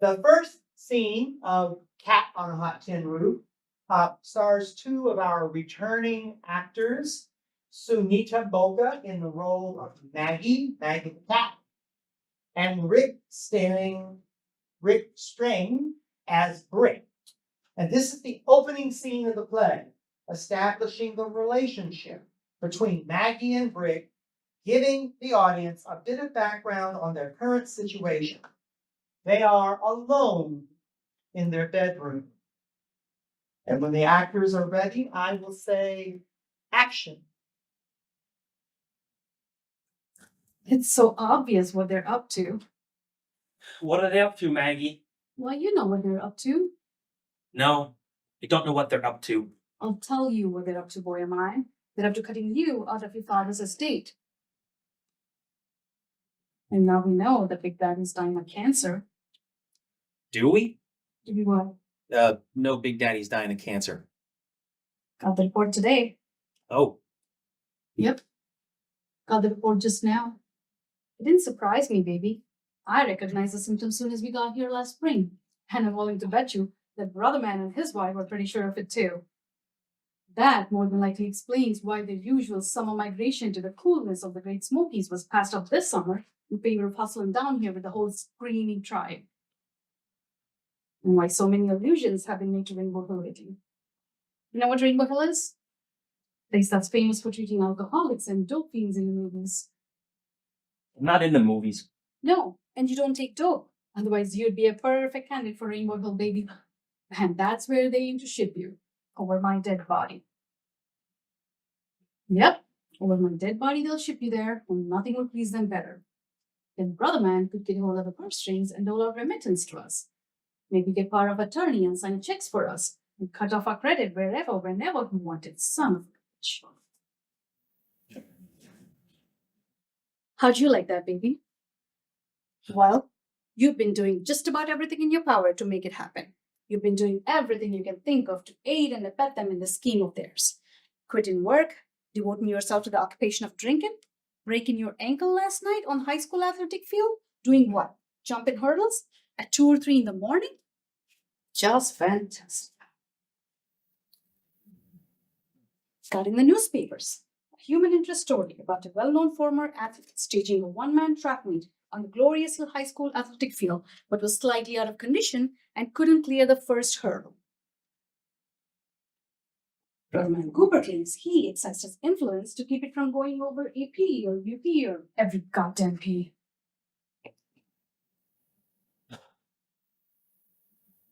The first scene of Cat on a Hot Tin Roof stars two of our returning actors, Sunita Boga in the role of Maggie the cat, and Rikk String as Brick. And this is the opening scene of the play, establishing the relationship between Maggie and Brick, giving the audience a bit of background on their current situation. They are alone in their bedroom. And when the actors are ready, I will say action. It's so obvious what they're up to. What are they up to, Maggie? Well, you know what they're up to. No, I don't know what they're up to. I'll tell you what they're up to, boy am I. They're up to cutting you out of your father's estate. And now we know that Big Daddy's dying of cancer. Do we? Do we what? No, Big Daddy's dying of cancer. Got the report today. Oh. Yep. Got the report just now. It didn't surprise me, baby. I recognized the symptoms soon as we got here last spring. And I'm willing to bet you that Brother Man and his wife were pretty sure of it too. That more than likely explains why the usual summer migration to the coolness of the Great Smokies was passed up this summer in favor of hustling down here with the whole screaming tribe. And why so many allusions have been made to Rainbow Hill lately. You know what Rainbow Hill is? A place that's famous for treating alcoholics and dope fiends in the movies. I'm not into movies. No, and you don't take dope. Otherwise, you'd be a perfect candidate for Rainbow Hill, baby. And that's where they aim to ship you. Over my dead body. Yep, over my dead body they'll ship you there, and nothing will please them better. Then Brother Man could get hold of the purse strings and dole out remittance to us. Maybe get power of attorney and sign checks for us, and cut off our credit wherever, whenever he wanted. Son of a bitch. How'd you like that, baby? Well, you've been doing just about everything in your power to make it happen. You've been doing everything you can think of to aid and abet them in the scheme of theirs. Quitting work, devoting yourself to the occupation of drinking, breaking your ankle last night on high school athletic field, doing what? Jumping hurdles at 2 or 3 in the morning? Just fantastic. Got in the newspapers. A human interest story about a well-known former athlete staging a one-man track meet on the Glorious Hill High School athletic field, but was slightly out of condition and couldn't clear the first hurdle. Brother Man Cooper claims he exercised his influence to keep it from going over AP or UP or every goddamn P.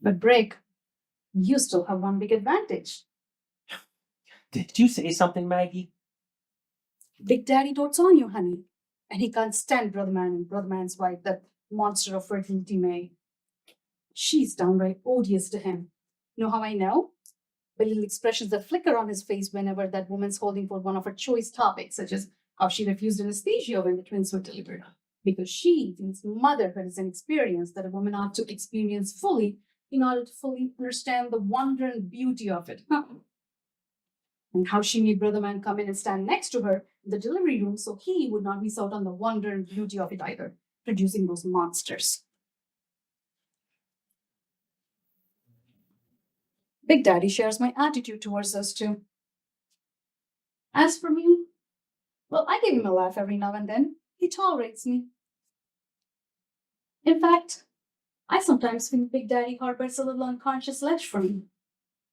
But Brick, you still have one big advantage. Did you say something, Maggie? Big Daddy dotes on you, honey. And he can't stand Brother Man and Brother Man's wife, that monster of fertility May. She's downright odious to him. You know how I know? The little expressions that flicker on his face whenever that woman's holding for one of her choice topics, such as how she refused anesthesia when the twins were delivered. Because she thinks motherhood is an experience that a woman ought to experience fully in order to fully understand the wonder and beauty of it. And how she made Brother Man come in and stand next to her in the delivery room so he would not miss out on the wonder and beauty of it either, producing those monsters. Big Daddy shares my attitude towards us too. As for me, well, I give him a laugh every now and then. He tolerates me. In fact, I sometimes think Big Daddy harbors a little unconscious lech for me.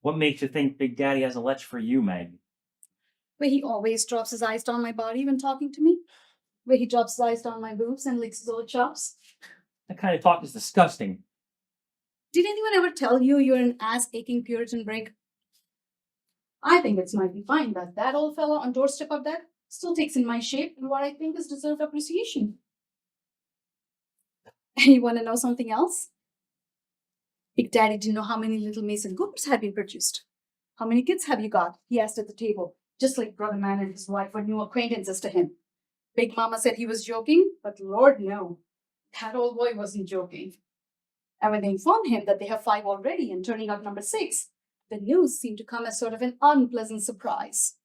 What makes you think Big Daddy has a lech for you, Maggie? Where he always drops his eyes down my body when talking to me. Where he drops his eyes down my boobs and licks his old chops. That kind of talk is disgusting. Did anyone ever tell you you're an ass-aching Puritan Brick? I think it's mighty fine that that old fellow on doorstep of that still takes in my shape and what I think is deserved appreciation. And you want to know something else? Big Daddy didn't know how many little Mason Coopers had been produced. How many kids have you got? He asked at the table, just like Brother Man and his wife were new acquaintances to him. Big Mama said he was joking, but Lord no. That old boy wasn't joking. And when they informed him that they have 5 already and turning out number 6, the news seemed to come as sort of an unpleasant surprise.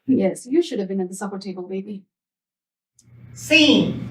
Yes, you should have been at the supper table, baby. Scene.